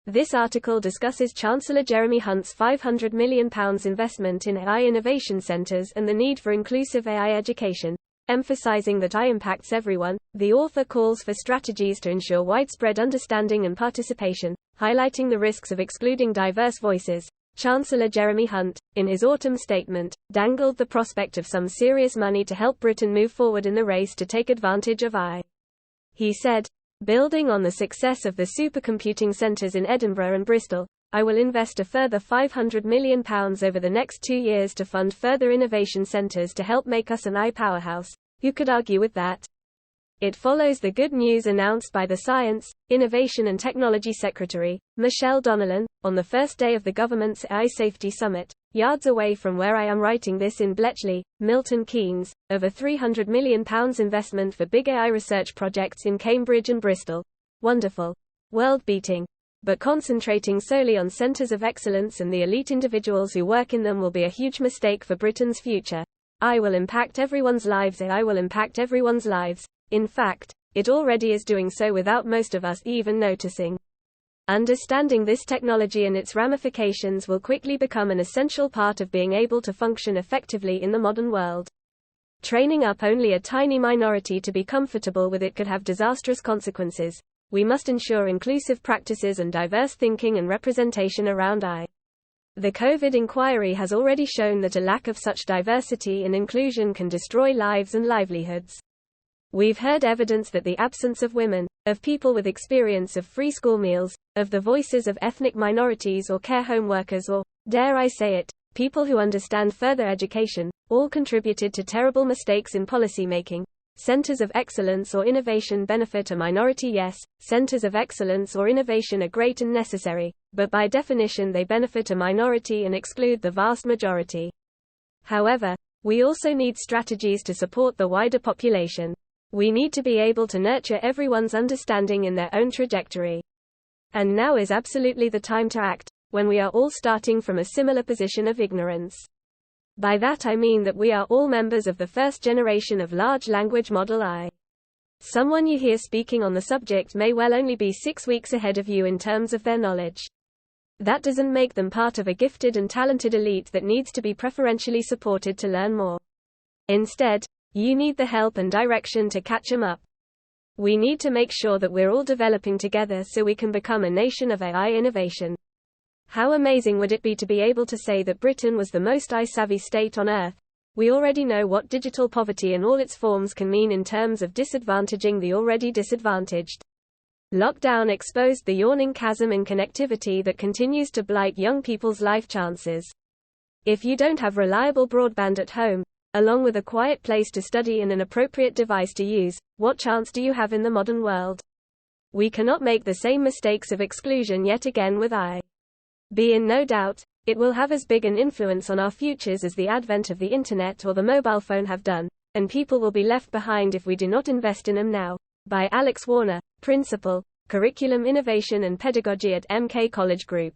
This article discusses Chancellor Jeremy Hunt's £500 million investment in AI innovation centres and the need for inclusive AI education, emphasising that AI impacts everyone. The author calls for strategies to ensure widespread understanding and participation, highlighting the risks of excluding diverse voices. Chancellor Jeremy Hunt, in his autumn statement, dangled the prospect of some serious money to help Britain move forward in the race to take advantage of AI. He said, "Building on the success of the supercomputing centres in Edinburgh and Bristol, I will invest a further £500 million over the next 2 years to fund further innovation centres to help make us an AI powerhouse." Who could argue with that? It follows the good news announced by the Science, Innovation and Technology Secretary, Michelle Donelan, on the first day of the government's AI Safety Summit, yards away from where I am writing this in Bletchley, Milton Keynes, of a £300 million investment for big AI research projects in Cambridge and Bristol. Wonderful. World-beating. But concentrating solely on centres of excellence and the elite individuals who work in them will be a huge mistake for Britain's future. AI will impact everyone's lives. AI will impact everyone's lives. In fact, it already is doing so without most of us even noticing. Understanding this technology and its ramifications will quickly become an essential part of being able to function effectively in the modern world. Training up only a tiny minority to be comfortable with it could have disastrous consequences. We must ensure inclusive practices and diverse thinking and representation around AI. The COVID inquiry has already shown that a lack of such diversity and inclusion can destroy lives and livelihoods. We've heard evidence that the absence of women, of people with experience of free school meals, of the voices of ethnic minorities or care home workers or, dare I say it, people who understand further education, all contributed to terrible mistakes in policymaking. Centers of excellence or innovation benefit a minority, yes, centers of excellence or innovation are great and necessary, but by definition they benefit a minority and exclude the vast majority. However, we also need strategies to support the wider population. We need to be able to nurture everyone's understanding in their own trajectory. And now is absolutely the time to act, when we are all starting from a similar position of ignorance. By that I mean that we are all members of the first generation of large language model AI. Someone you hear speaking on the subject may well only be 6 weeks ahead of you in terms of their knowledge. That doesn't make them part of a gifted and talented elite that needs to be preferentially supported to learn more. Instead, you need the help and direction to catch them up. We need to make sure that we're all developing together so we can become a nation of AI innovation. How amazing would it be to be able to say that Britain was the most AI-savvy state on earth? We already know what digital poverty in all its forms can mean in terms of disadvantaging the already disadvantaged. Lockdown exposed the yawning chasm in connectivity that continues to blight young people's life chances. If you don't have reliable broadband at home, along with a quiet place to study and an appropriate device to use, what chance do you have in the modern world? We cannot make the same mistakes of exclusion yet again with AI. Be in no doubt, it will have as big an influence on our futures as the advent of the internet or the mobile phone have done, and people will be left behind if we do not invest in them now. By Alex Warner, Principal, Curriculum Innovation and Pedagogy at MK College Group.